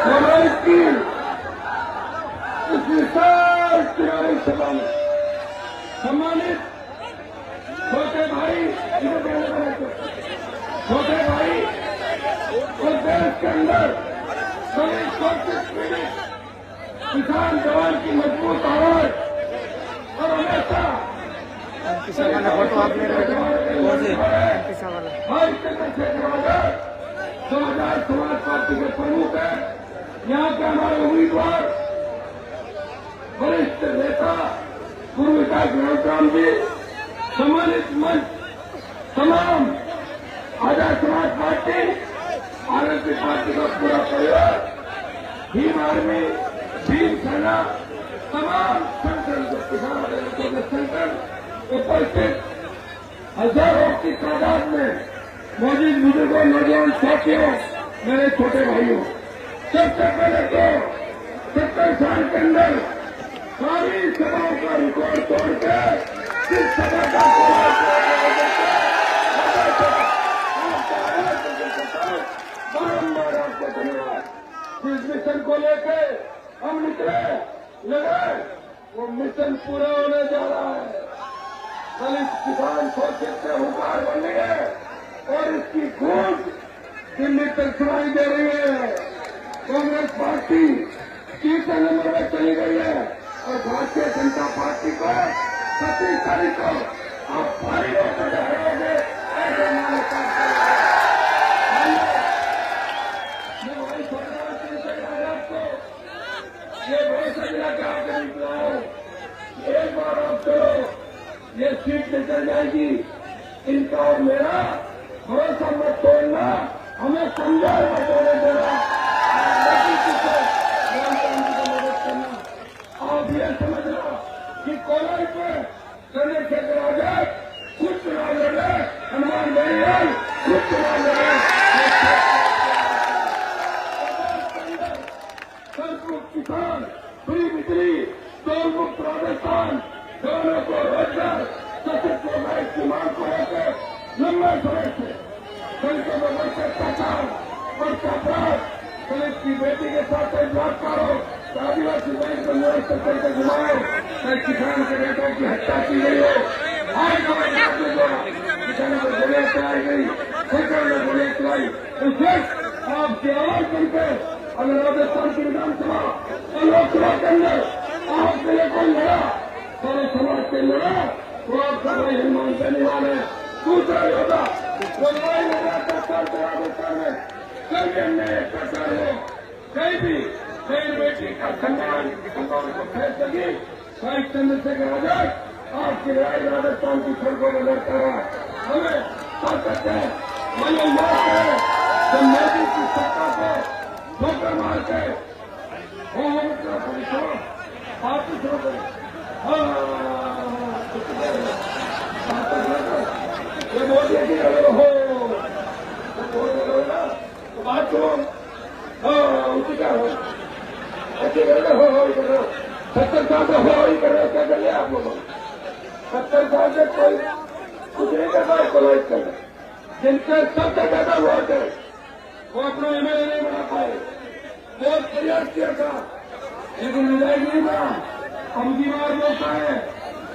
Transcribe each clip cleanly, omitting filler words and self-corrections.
कांग्रेस की इस विशाल चुनावी सभा में सम्मानित छोटे भाई, छोटे भाई और देश के अंदर सभी शोषित पीड़ित किसान जवान की मजबूत आवाज और हमेशा फोटो आप ले रहे थे समाज पार्टी के प्रमुख है। यहाँ के हमारे उम्मीदवार वरिष्ठ नेता पूर्व विधायक राम जी, सम्मानित मंच, तमाम Azad Samaj party, RSP party का पूरा परिवार, भीम आर्मी, भीम सेना, तमाम संगठन किसान संगठन उपस्थित हजारों की तादाद में मौजूद बुजुर्गों, नौजवान साथियों, मेरे छोटे भाइयों, सबसे पहले तो 70 साल के अंदर सारी सभाओं का रिकॉर्ड तोड़ के इस सभा का बारम्बार आपको धन्यवाद। इस मिशन को लेके हम निकले, लगे, वो मिशन पूरा होने जा रहा है। दलित किसान शोषित से हुकार बन है और इसकी गूंज दिल्ली तक सुनाई दे रही है। कांग्रेस पार्टी तीसरे नंबर में चली गई है और भारतीय जनता पार्टी को 27 तारीख को आप भारी वोटों से हराओगे, ऐसे मैंने कहा। मैं वही आपको ये भरोसा दिला के आपके निकला हूं, एक बार आप चलो, ये सीट निकल जाएगी। इनका और मेरा भरोसा मत तोड़ना, हमें समझा मत होने देना, मदद करना। आप ये समझना कि कोलाई पे चंद्रशेखर आजाद खुद चुनाव लड़े, हनुमान बेनीवाल खुद चुनाव लड़े, संतुष्ट किसान, फ्री बिजली, टोल मुक्त राजस्थान, जवानों को रोजगार, सशक्त महिला की मांग को लेकर लंबे समय से दलितों में बढ़ते अत्याचार, बढ़ते अपराध, दलित की बेटी के साथ बलात्कारों, आदिवासी बैंक को निरस्त करके घुमाओ, किसान के बेटों की हत्या की गई हो, आज किसानों को गोलियां चलाई गई, सरकार ने गोलियां चलाई। इस वक्त आपकी आवाज सुनकर अगर राजस्थान की विधानसभा और लोकसभा के अंदर आपके लिए कोई लड़ा, सारे समाज के लड़ा, वो आपका भाई हनुमान बेनीवाल है। दूसरा योद्धा वो लड़ाई लड़ा सरकार के राजस्थान में कभी हमने एक प्रकार हो, कहीं भी कहीं बेटी का सम्मान को फैस लगी, भाई चंद्रशेखर आजाद आपकी लड़ाई राजस्थान की सड़कों में लड़ता रहा। हमें ताकत है, हमें याद है जब मोदी की सत्ता को ठोकर मार के वापस हो गए, ये मोदी की हो तो बात हो, उसी का हो, ऐसे करके हो ही कर रहे हो, 70 साल से हो ही कर रहे हो, क्या कर लिया आप लोगों? 70 साल से कोई कुछ नहीं कर रहा, कोलाइज कर रहे, जिनके सबसे ज्यादा वोट है वो अपना एमएलए नहीं बना पाए, बहुत प्रयास किया था लेकिन विधायक नहीं बना। अब की बार मौका है,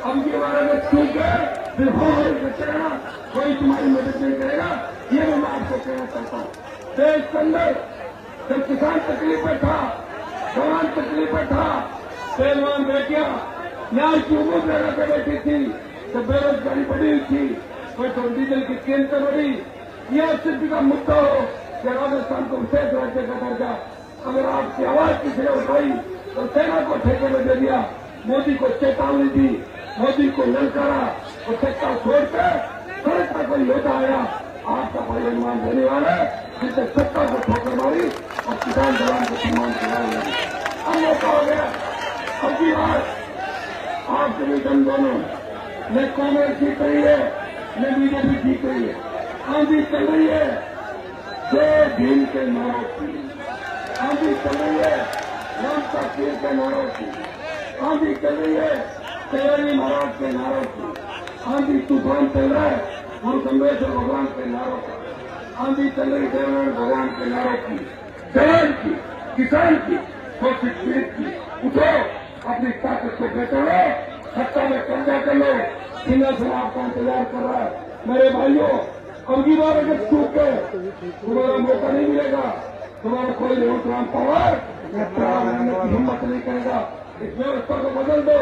अब की बार अगर चूक गए फिर हो बचेगा, कोई तुम्हारी मदद नहीं करेगा, ये मैं आपको कहना चाहता हूँ। देश के अंदर जब किसान तकलीफ में था, जवान तकलीफ में था, पहलवान बेटियां न्याय की उम्मीद लगा के बैठी थी, जब बेरोजगारी बढ़ी हुई थी, पेट्रोल डीजल की कीमतें बढ़ी, यह स्थिति का मुद्दा हो कि राजस्थान को विशेष राज्य का दर्जा, अगर आपकी आवाज किसी ने उठाई तो सेना को ठेके में दे दिया, मोदी को चेतावनी दी, मोदी को ललकारा और सत्ता छोड़कर सड़क पर कोई योद्धा आया, आपका भाई हनुमान बेनीवाल है, जिसने सत्ता को ठोकर मारी और किसान जवान को सम्मान दिलाया। अब मौका हो गया, अब की बात आपके भी दम दोनों, न कांग्रेस जीत रही है न बीजेपी जीत रही है, आंधी चल रही है जय भीम के नारों की, आंधी चल रही है राम पीर के नारों की, आंधी चल रही है तेरी महाराज के नारों की, आंधी तूफान चल रहा है गुरु गंगेश्वर भगवान के नारों का, आंधी चल रही देवनारायण भगवान के नारों की, जवान की, किसान की, शोषित पीड़ित की। उठो, अपनी ताकत को बेचो, सत्ता में कब्जा कर लो। सिंहासन आपका इंतजार कर रहा है। मेरे भाइयों, अब की बार अगर चूक गए तुम्हारा मौका नहीं मिलेगा। तुम्हारा कोई न्यूट्रॉन पावर की हिम्मत नहीं करेगा। इस व्यवस्था को बदल दो।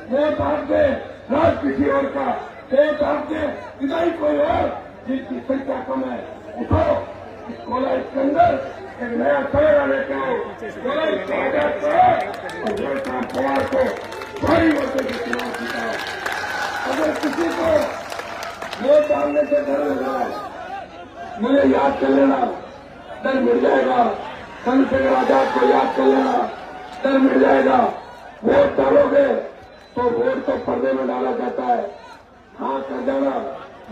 वोट आप दे राज किसी और का, वोट आप दे विदाई कोई और जिसकी संख्या कम है। उठो, इस कोलाइट के अंदर एक नया सवेरा लेके आओ। कोलाइट को आजाद करो और न्यूट्रॉन पावर को भारी वोटों से चुनाव जीताओ। अगर किसी को वोट डालने से डर लग रहा है, मुझे याद कर लेना, डर मिट जाएगा। चंद्रशेखर आजाद को याद कर लेना, डर मिट जाएगा। वोट डालोगे तो वोट तो पर्दे में डाला जाता है, हाँ कर जाना।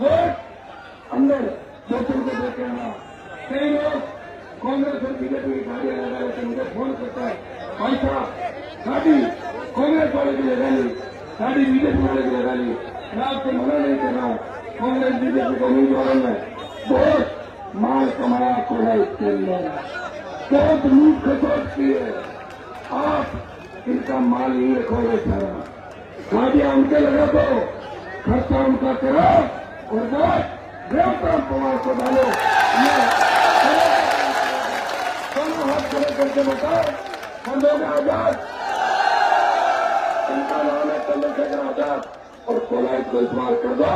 वोट अंदर वोटों को देखे आना। कई लोग कांग्रेस और बीजेपी की गाड़ियां लगा लेते, मुझे फोन करता है, भाई साहब गाड़ी कांग्रेस वाले की लगा ली, गाड़ी बीजेपी वाले की लगा ली। मैं आपको मना नहीं कर रहा हूँ, कांग्रेस बीजेपी को उम्मीदवारों में बहुत माल कमाया कोलाइट के अंदर, बहुत लूट खसोट की है। आप इनका माल नहीं रखोगे सारा, गाड़ियां उनके लगा दो, खर्चा उनका करो और वोट न्यूट्रॉन पावर को डालो। दोनों हाथ खड़े करके बताओ, हम लोग आजाद। इनका नाम है चंद्रशेखर आजाद और कोलाइट को इस्तेमाल कर दो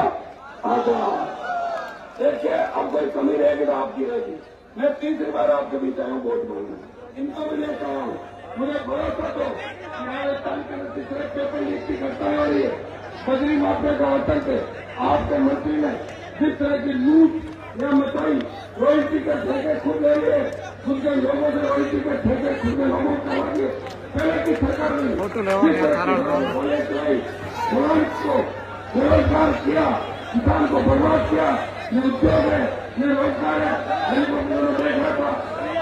आजाद। देखिए, अब कोई कमी रहेगी तो आपकी रहेगी। मैं तीसरी बार आपके बीच आया हूँ वोट मांगने। इनको भी लेकर आऊँ, मुझे भरोसा तो राजस्थान के तीसरे पेपर लीक की घटना हो रही है, बजरी माफिया का आतंक है। आपके मंत्री ने जिस तरह की लूट या मचाई, रॉयल्टी के ठेके खुद ले लिए, खुद के लोगों से रॉयल्टी के ठेके खुद के लोगों को करवा दिए। पहले की सरकार ने को बेरोजगार किया, किसान को बर्बाद किया। ये उद्योग है, ये रोजगार है, गरीबों को देख रहा था,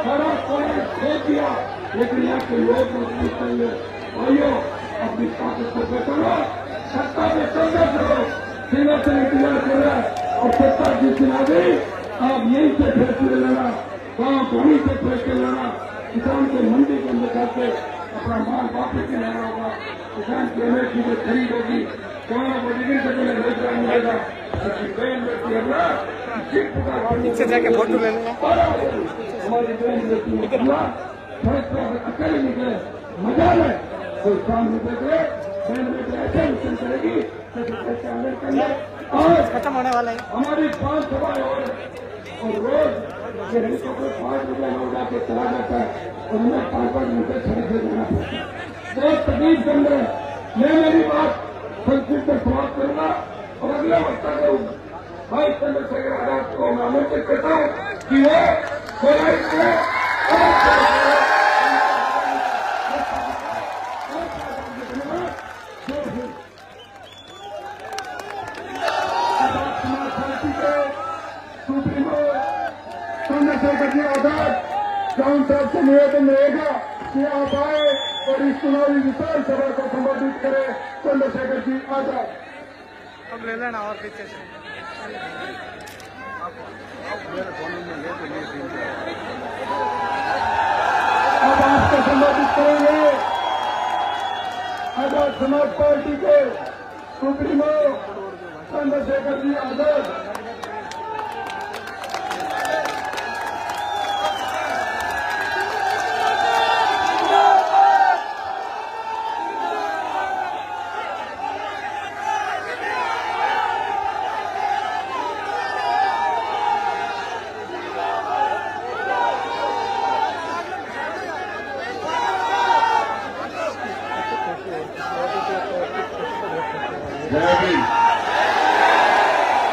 सारा कॉलेज खोल दिया। लेकिन यहाँ के लोग मजबूत करेंगे। भाइयों, अपनी ताकत को बचाओ, सत्ता में कब्जा करो। सिंहासन इंतजार कर रहा है और सत्ता जिस दिन आ गई, आप यहीं से फैसले लेना, गांव धोनी से फैसले लेना। किसान के मंडी के अंदर जाके अपना माल वापस लेना होगा। किसान की एमएसपी की खरीद होगी, गाँव को डिग्री से पहले रोजगार मिलेगा। पीछे जाके फोटो ले लेना। हमारी बहन बेटी सड़क पर अकेले निकले, मजा में कोई काम नहीं करे, बहन बेटी ऐसे मिशन करेगी जैसे अमेरिका में। और खत्म होने वाला है। हमारी 5 सभाएं और रोज हेलीकॉप्टर 5 रुपये में उड़ा के चला जाता है और उन्हें 5-5 घंटे सड़क से जाना पड़ता है। बहुत तकलीफ कर रहे हैं। मैं मेरी बात संस्कृत में समाप्त करूंगा और अगला वक्ता करूंगा। भाई चंद्रशेखर आजाद को मैं आमंत्रित करता हूँ कि वो कोलाइट को सुप्रीमो चंद्रशेखर जी आजाद जौन साहब से निवेदन रहेगा कि आप आए और इस चुनावी विशाल सभा को संबोधित करें। चंद्रशेखर जी आजाद अब ले लेना और पीछे से अब आपको संबोधित करेंगे आजाद समाज पार्टी के सुप्रीमो चंद्रशेखर जी आजाद।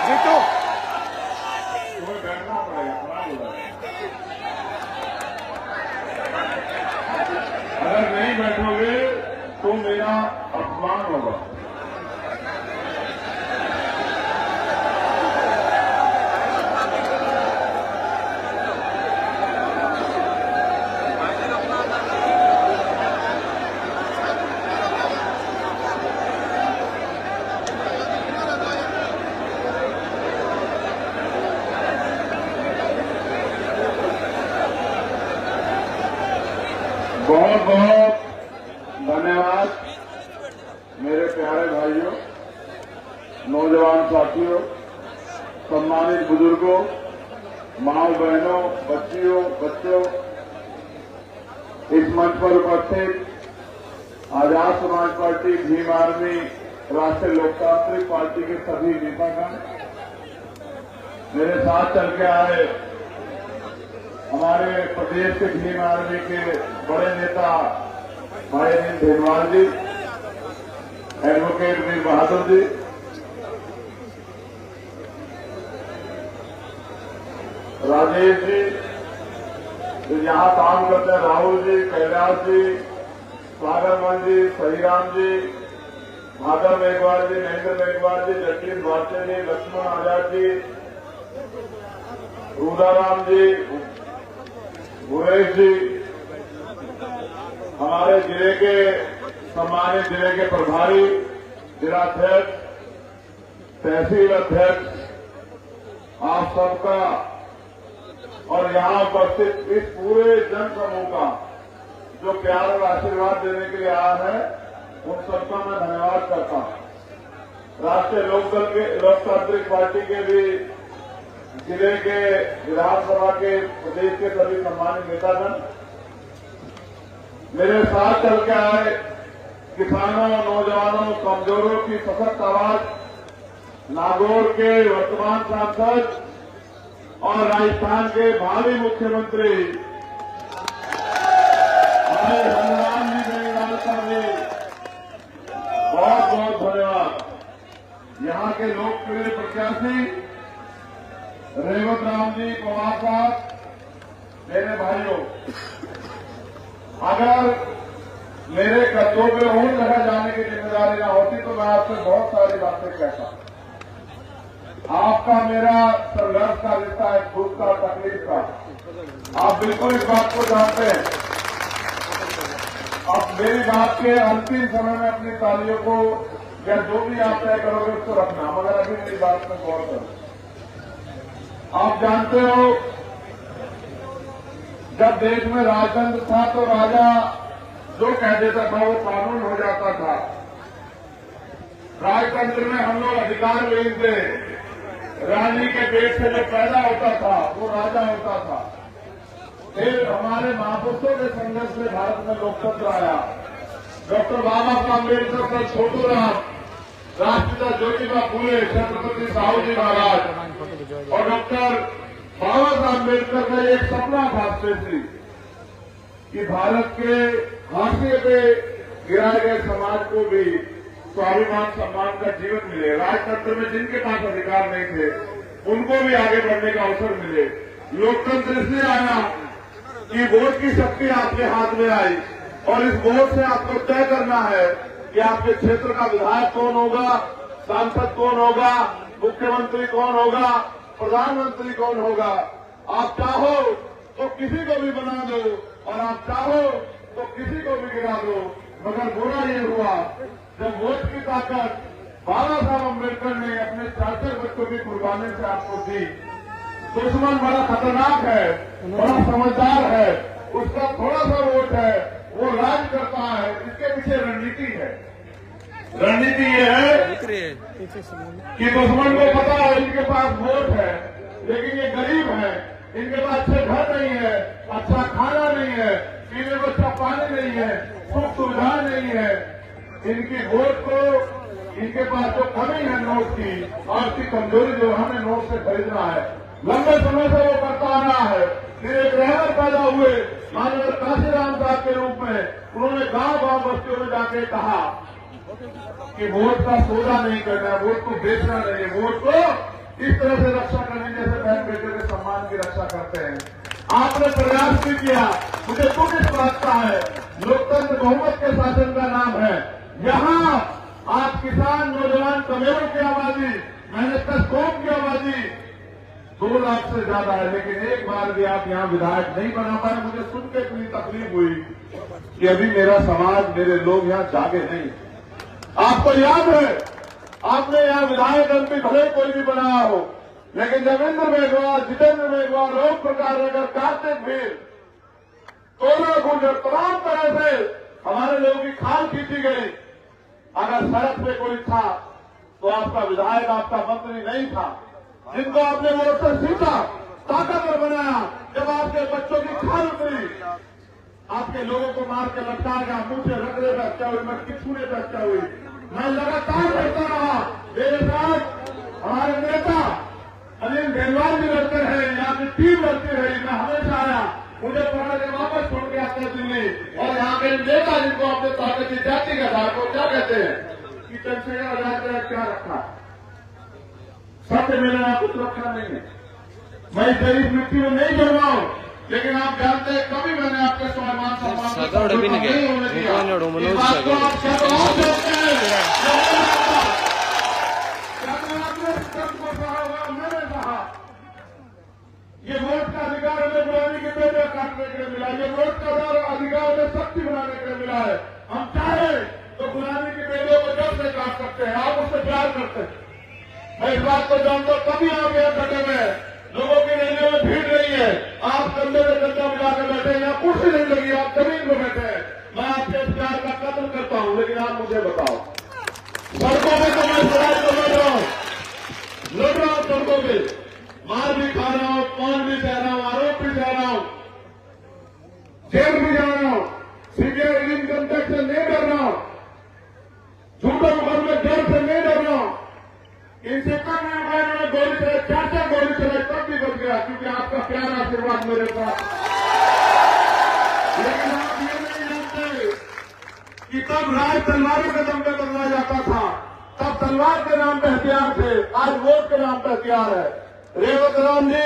जीतो तुम्हें बैठना पड़ेगा, खराब हो जाएगा। अगर नहीं बैठोगे तो मेरा अपमान होगा। बहुत बहुत धन्यवाद मेरे प्यारे भाइयों, नौजवान साथियों, सम्मानित बुजुर्गों, माओ बहनों, बच्चियों, बच्चों, इस मंच पर उपस्थित आजाद समाज पार्टी, भीम आर्मी, राष्ट्रीय लोकतांत्रिक पार्टी के सभी नेतागण, मेरे साथ चल के आए हमारे प्रदेश के भीम आर्मी के बड़े नेता भाई धेनवाल जी, एडवोकेट वीर बहादुर जी, राजेश जी, जो यहाँ काम करते हैं, राहुल जी, कैलाश जी, सागरमल जी, सहीराम जी, माधव मेघवाल जी, महेंद्र मेघवाल जी, जगदीश भारती जी, लक्ष्मण आजाद जी, रूदाराम जी, भुरेश जी, हमारे जिले के सम्मानित जिले के प्रभारी, जिलाध्यक्ष, तहसील अध्यक्ष, आप सबका और यहाँ उपस्थित इस पूरे जन समूह का जो प्यार और आशीर्वाद देने के लिए आया है, उन सबका मैं धन्यवाद करता हूँ। राष्ट्रीय लोकदल के लोकतांत्रिक पार्टी के भी जिले के विधानसभा के प्रदेश के सभी सम्मानित नेतागण, मेरे साथ चल के आए किसानों, नौजवानों, कमजोरों की सशक्त आवाज, नागौर के वर्तमान सांसद और राजस्थान के भावी मुख्यमंत्री हमारे हनुमान जी बेनीवाल का भी बहुत बहुत धन्यवाद। यहाँ के लोकप्रिय प्रत्याशी रेवत राम जी, पवार साहब, मेरे भाइयों, अगर मेरे कदों पे और जगह जाने की जिम्मेदारी न होती तो मैं आपसे बहुत सारी बातें कहता। आपका मेरा संघर्ष का रिश्ता है, दुख का, तकलीफ का, आप बिल्कुल इस बात को जानते हैं। अब मेरी बात के अंतिम समय में अपनी तालियों को या जो भी आप तय करोगे उसको रखना, मगर अभी मेरी बात में गौर करो। आप जानते हो, जब देश में राजतंत्र था तो राजा जो कह देता था वो कानून हो जाता था। राजतंत्र में हम लोग अधिकार नहीं थे, रानी के पेट से जो पैदा होता था वो राजा होता था। फिर हमारे महापुरुषों के संघर्ष से भारत में लोकतंत्र आया। डॉक्टर बाबा साहब अम्बेडकर, सर छोटूराम, राष्ट्रपिता ज्योतिबा फूले, छत्रपति साहू जी महाराज और डॉक्टर बाबा साहब अम्बेडकर का एक सपना था स्पेशली कि भारत के हाशिए पे गिराए गए समाज को भी स्वाभिमान सम्मान का जीवन मिले। राजतंत्र में जिनके पास अधिकार नहीं थे उनको भी आगे बढ़ने का अवसर मिले। लोकतंत्र इसलिए आया कि वोट की शक्ति आपके हाथ में आई और इस वोट से आपको तय करना है कि आपके क्षेत्र का विधायक कौन होगा, सांसद कौन होगा, मुख्यमंत्री कौन होगा, प्रधानमंत्री कौन होगा। आप चाहो तो किसी को भी बना दो और आप चाहो तो किसी को भी गिरा दो, मगर बुरा ये हुआ जब वोट की ताकत बाबा साहब अम्बेडकर ने अपने 4 बच्चों की कुर्बानी से आपको दी। दुश्मन बड़ा खतरनाक है, बड़ा समझदार है, उसका थोड़ा सा वोट है, वो राज करता है। इसके पीछे रणनीति है। रणनीति ये है कि दुश्मन को पता है इनके पास वोट है, लेकिन ये गरीब है, इनके पास अच्छे घर नहीं है, अच्छा खाना नहीं है, पीने को अच्छा पानी नहीं है, सुख सुविधाएं नहीं है। इनकी वोट को, इनके पास जो कमी है नोट की और इसकी कमजोरी जो हमें नोट से खरीदना है, लंबे समय से वो करता आ रहा है। फिर एक रहबर पैदा हुए माननीय काशीराम साहब के रूप में, उन्होंने गांव बस्तियों में जाके कहा कि वोट का सौदा नहीं करना, वोट को बेचना नहीं है, वोट को इस तरह से रक्षा करने जैसे बहन बेटे के सम्मान की रक्षा करते हैं। आपने प्रयास भी किया, मुझे दुख इस बात का है, लोकतंत्र बहुमत के शासन का नाम है। यहाँ आप किसान, नौजवान, कमेरों की आबादी, मेहनत का कौम की आबादी 2 लाख से ज्यादा है, लेकिन एक बार भी आप यहाँ विधायक नहीं बना पाए। मुझे सुन के इतनी तकलीफ हुई कि अभी मेरा समाज, मेरे लोग यहाँ जागे नहीं। आपको याद है, आपने यहाँ विधायक एमपी भले कोई भी बनाया हो, लेकिन देवेंद्र मेघवाल, जितेंद्र मेघवाल, ओम प्रकाश नगर, कार्तिक भीर, 16 गुट जो तमाम तरह से हमारे लोगों की खाल खींची गई। अगर सड़क पे कोई था तो आपका विधायक, आपका मंत्री नहीं था, जिनको आपने वोट से सीधा ताकतवर बनाया। जब आपके बच्चों की खाल उतरी, आपके लोगों को मार के लटका गया, मुंह से रगड़े पे हत्या हुई, मटकी छूने पे हत्या हुई। मैं लगातार लड़ता रहा, मेरे साथ हमारे नेता अनिल बेनवाल भी लड़ते रहे, यहाँ की टीम लड़ती रही। मैं हमेशा आया, मुझे पकड़ के वापस छोड़ के आते दिल्ली। और यहाँ के नेता जिनको आपने ताकत दी जाति का था, को क्या कहते हैं कि चंद्रशेखर आजाद क्या रखा, सत्य मेरे यहाँ कुछ रखा नहीं है। मैं इस गरीब मिट्टी में नहीं जड़ रहा हूँ, लेकिन आप जानते हैं कभी मैंने आपके स्वाभिमान सम्मान नहीं होने दिया। इस बात को आप क्या जानते हैं? मैंने कहा ये वोट का अधिकार हमें गुलामी के पेड़ काटने के लिए मिला, ये वोट का अधिकार हमें शक्ति बनाने के लिए मिला है। हम चाहे तो गुलामी के पेड़ों को जड़ से काट सकते हैं, आप उससे प्यार करते हैं। मैं इस बात को जानता हूं, कभी आप यहाँ डटे में लोगों की रैलियों में भीड़ नहीं है, आप कंधे में कंधा मिलाकर बैठे, यहाँ कुर्सी नहीं लगी, आप जमीन में बैठे हैं। मैं आपके प्यार का कदर करता हूं, लेकिन आप मुझे बताओ, सड़कों में तो मैं स्वराज को लड़ रहा हूं सड़कों में, मार भी खा रहा हूं, पान भी जा रहा हूं, आरोप भी जा रहा हूं, जेल भी जा रहा हूं, सीबीआई इनकम टैक्स से नहीं डर रहा हूं, झूठे मुकदमे जेल से नहीं डर रहा हूं। इनसे कम उन्होंने गोली चलाई, 4 गोली चलाई, तब भी बच गया, क्योंकि आपका प्यार आशीर्वाद मेरे साथ। लेकिन आप ये नहीं जानते कि तब राज तलवारों के दम पे बदला जाता था, तब तलवार के नाम पे हथियार थे, आज वोट के नाम पे हथियार है। रेवत राम जी,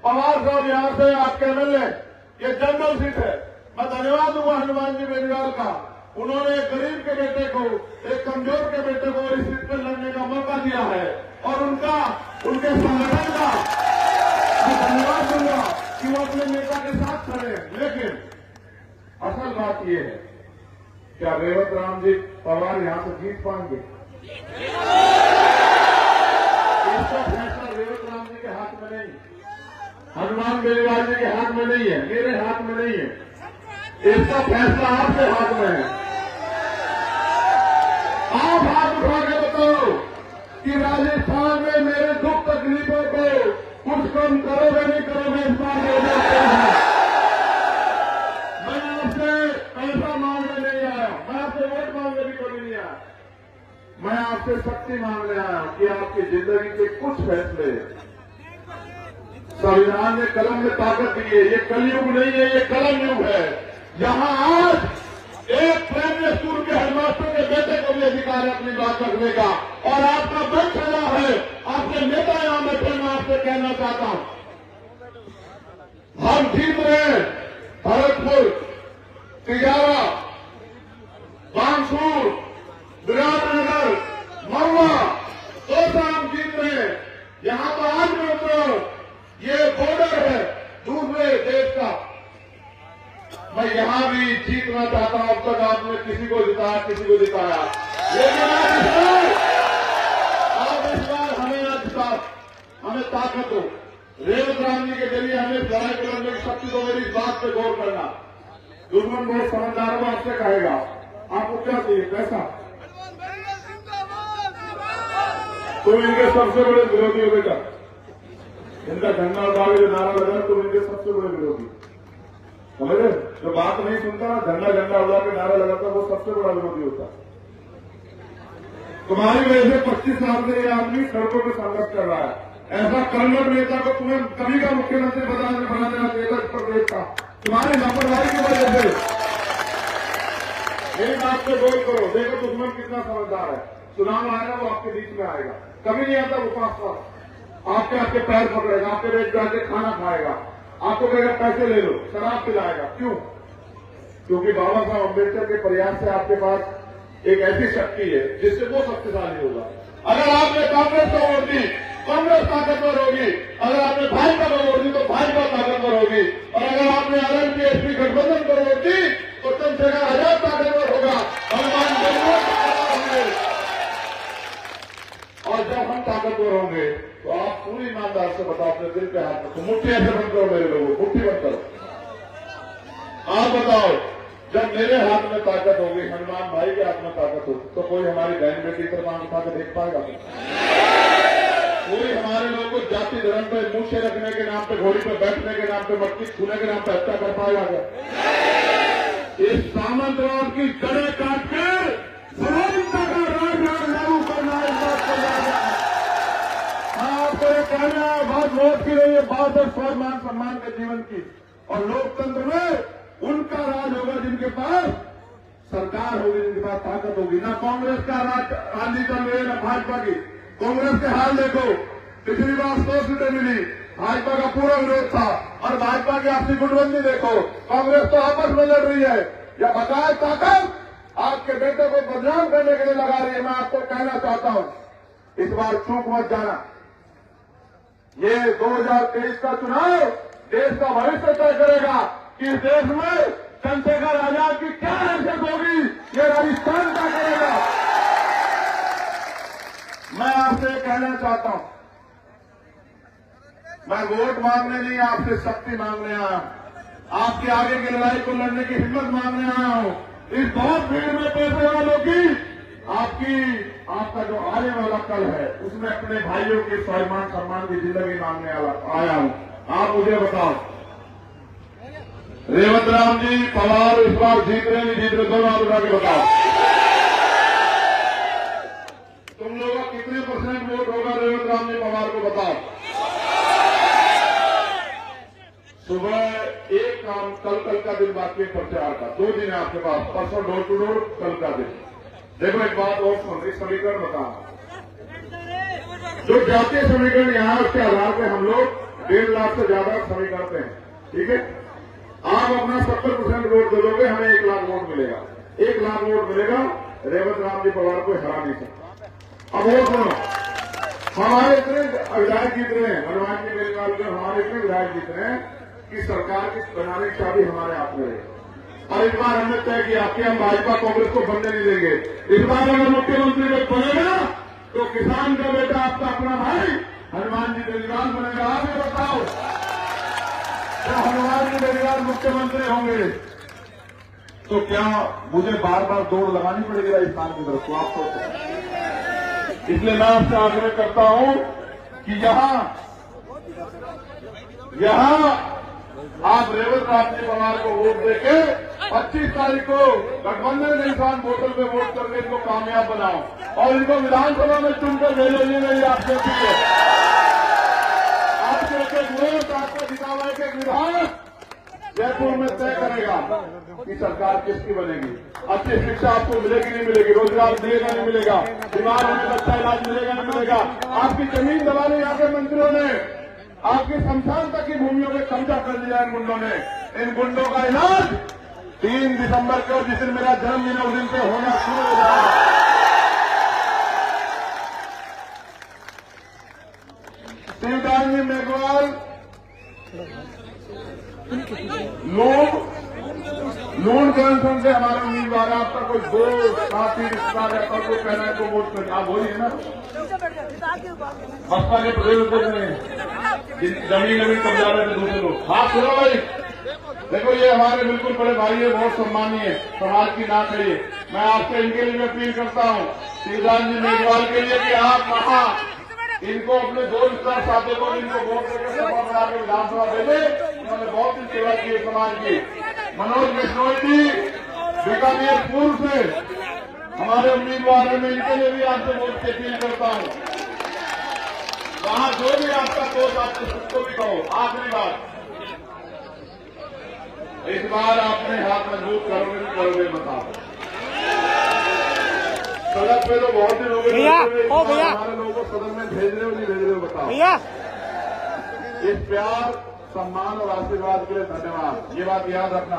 पवार साहब यहाँ से आपके एमएलए, ये जनरल सीट है। मैं धन्यवाद दूंगा हनुमान जी बेनीवाल का, उन्होंने एक गरीब के बेटे को, एक कमजोर के बेटे को इस सीट पर लड़ने का मौका दिया है, और उनके संगठन का मैं धन्यवाद दूंगा कि वो अपने नेता के साथ खड़े हैं। लेकिन असल बात यह है, क्या रेवत राम जी पवार यहां से जीत पाएंगे? इसका फैसला रेवत राम जी के हाथ में नहीं, हनुमान बेनीवाल जी के हाथ में नहीं है, मेरे हाथ में नहीं है, इसका फैसला आपके हाथ में है। आप हाथ उठा के बताओ कि राजस्थान में मेरे दुख तकलीफों को कुछ कम करोगे नहीं करोगे, इस बार मैं आपसे पैसा मांगने नहीं आया, मैं आपसे वोट मांगने भी कभी नहीं आया, मैं आपसे शक्ति मांगने आया कि आपकी जिंदगी के कुछ फैसले, संविधान ने कलम में ताकत दी है, ये कलयुग नहीं है, ये कलम युग है। यहां आज एक प्राइमरी स्कूल के हेडमास्टर के बेटे को भी अधिकार है अपनी बात रखने का, और आपका बल चला है, आपके नेता यहां बैठे, मैं आपसे कहना चाहता हूं, हम जीत रहे हैं भरतपुर, तिजारा, बांसुर, विराटनगर, महुआ, दौसा हम जीत रहे हैं। यहां तो आज में ये बॉर्डर है दूसरे देश का, मैं यहां भी जीतना चाहता हूं। अब तक आपने किसी को जिताया, लेकिन आप इस बार हमें हमें ताकत हो, रेवत राम जी के जरिए हमें लड़ाई लड़ने की शक्ति को, मेरी इस बात पे गौर करना। दुश्मन बहुत समझदार हो, आपसे कहेगा आपको क्या चाहिए, पैसा, तुम इनके सबसे बड़े विरोधी हो बेटा, इनका झंडा उठावे जो नारा लगा, तुम इनके सबसे बड़े विरोधी, समझे? जो बात नहीं सुनता ना, झंडा उड़ा के नारा लगाता, वो सबसे बड़ा विरोधी होता। तुम्हारी वजह से 25 साल से ये आदमी सड़कों पर संघर्ष कर रहा है। ऐसा कर्मठ नेता को तुम्हें कभी का मुख्यमंत्री बना देना चाहिए था इस प्रदेश का, तुम्हारी लापरवाही की वजह से। एक बात पे गौर करो, देखो दुश्मन कितना समझदार है, चुनाव आएगा वो आपके बीच में आएगा, कभी नहीं आता वो पास पास, आपके पैर पकड़ेगा, आपके बेच जाके खाना खाएगा, आपको कहेगा पैसे ले लो, शराब पिलाएगा। क्यों? क्योंकि बाबा साहब अम्बेडकर के प्रयास से आपके पास एक ऐसी शक्ति है जिससे वो शक्तिशाली होगा। अगर आपने कांग्रेस को वोट दी, कांग्रेस ताकतवर होगी, अगर आपने भाजपा को वोट दी तो भाजपा ताकतवर होगी, और अगर आपने आरएलपी एसपी गठबंधन को वोट दी तो चंद्रशेखर आजाद ताकतवर होगा, हनुमान बेनीवाल ताकतवर होंगे। और जब हम ताकतवर होंगे तो आप पूरी ईमानदार से बताओ, अपने दिल पे हाथ रखो, मुट्ठी ऐसे बंद करो, मेरे लोगों मुट्ठी बंद करो। आप बताओ, जब मेरे हाथ में ताकत होगी, हनुमान भाई के हाथ में ताकत होगी, तो कोई हमारी बहन बेटी पर मांग उठा के देख पाएगा? कोई हमारे लोगों को जाति धर्म पे मूछे रखने के नाम पे, घोड़ी पे बैठने के नाम पे, मटकी छूने के नाम पे हत्या कर पाएगा क्या? इस सामंतवाद की जड़ें काट कर समानता का राजनाथ लागू करना, इस बात को याद रखना। आपको ये कहना है, बात वोट की रही है, बात है स्वाभिमान सम्मान के जीवन की, और लोकतंत्र में उनका राज होगा जिनके पास सरकार होगी, जिनके पास ताकत होगी। ना कांग्रेस का राजनीति चल रही है, ना भाजपा की। कांग्रेस के हाल देखो, पिछली बार 100 सीटें मिली, भाजपा का पूरा विरोध था, और भाजपा की आपसी गुटबंदी देखो, कांग्रेस तो आपस में लड़ रही है। या बकाया ताकत आपके बेटे को बदनाम करने के लिए लगा रही है। मैं आपको कहना चाहता हूं, इस बार चूक मत जाना। ये 2023 का चुनाव देश का भविष्य तय करेगा कि इस देश में चंद्रशेखर आजाद की क्या हैसियत होगी, ये राजस्थान तय करेगा। मैं आपसे कहना चाहता हूं, मैं वोट मांगने नहीं, आपसे शक्ति मांगने आया हूं, आपके आगे की लड़ाई को लड़ने की हिम्मत मांगने आया हूं। इस बहुत भीड़ में पैसे वालों की आपका जो आने वाला कल है, उसमें अपने भाइयों के स्वाभिमान सम्मान की जिंदगी मांगने आया हूं। आप मुझे बताओ, रेवंत राम जी पवार इस बार जीत रहे नहीं जीत रहे, दोनों आप उठा के बताओ। तुम लोगों का कितने % वोट होगा रेवंत राम जी पवार को बताओ। सुबह एक काम, कल का दिन बाकी है प्रचार का, 2 दिन है आपके पास, परसों डोर टू डोर, कल का दिन। देखो एक बात और सुन, इस समीकरण बताओ, जो जातीय समीकरण यहाँ उसके आधार पर हम लोग 1.5 लाख से ज्यादा समीकरण हैं, ठीक है। आप अपना 70% वोट दे दोगे, हमें 1 लाख वोट मिलेगा। 1 लाख वोट मिलेगा, रेवंत राम जी पवार को हरा नहीं सकता। अब वो सुनो, हमारे इतने विधायक जीत रहे हैं, हनुमान जी बेनीवाल के हमारे इतने विधायक जीत रहे हैं कि सरकार की बनाने की चाबी हमारे हाथ में है। और इस बार हमने तय किया कि हम भाजपा कांग्रेस को बनने नहीं देंगे। इस बार अगर मुख्यमंत्री को बनेगा तो किसान का बेटा, आपका अपना भाई हनुमान जी बेनीवाल बनेगा। आप ये बताओ, तो हनुमान जी बेनीवाल मुख्यमंत्री होंगे तो क्या मुझे बार बार दौड़ लगानी पड़ेगी राजस्थान की तरफ? तो आप सोचो। इसलिए मैं आपसे आग्रह करता हूं कि यहां आप रेवंत राम जी पवार को वोट देके 25 तारीख को गठबंधन के इंसान वोटर पे वोट करके इनको कामयाब बनाओ, और इनको विधानसभा में चुनकर भेजो। ये मेरी आपसे अपील है। आपके एक वोट आपको जिता हुआ एक विधायक जयपुर में तय करेगा कि सरकार किसकी बनेगी। अच्छी शिक्षा आपको मिलेगी नहीं मिलेगी, रोजगार मिलेगा नहीं मिलेगा, बीमार होने का अच्छा इलाज मिलेगा नहीं मिलेगा। आपकी जमीन दबा ली यहाँ के मंत्रियों ने, आपकी शमशान तक की भूमियों पे कब्जा कर लिया इन गुंडों ने। इन गुंडों का इलाज 3 दिसंबर को, जिस दिन मेरा जन्मदिन है, उस दिन से होना शुरू हो जाएगा। शिवदान जी मेघवाल लूण जंक्शन से हमारे उम्मीदवार है। आपका कोई दोस्त साथी रिश्तेदार है, कोई कहना है तो वोट करिए। आप वही है ना, बसपा के प्रदेश में जमीन कब्जा रहे थे दूसरे लोग। हाँ सुनो भाई, देखो ये हमारे बिल्कुल बड़े भाई है, बहुत सम्मानीय, समाज की नाक है ये। मैं आपसे इनके लिए अपील करता हूँ, शिवदान जी मेघवाल के लिए, कि आप वहां इनको अपने 2 रिश्तेदार साथी को इनको वोट देकर सभा बना के विधानसभा भेजे। उन्होंने बहुत ही सेवा की है समाज की। मनोज बिश्नोई जी बीकानेर पूर्व से हमारे उम्मीदवार हैं, मैं इनके लिए भी आपसे वोट की अपील करता हूँ। वहां जो भी आपका दोस्त आपको सबको भी कहो। आखिरी बात, इस बार अपने हाथ मजबूत करोगे नहीं करोगे बताओ। सड़क पे तो बहुत दिन हो गए, हमारे लोगों को सदन में भेज रहे हो नहीं भेज रहे हो बताओ। इस प्यार सम्मान और आशीर्वाद के लिए धन्यवाद। ये बात याद रखना।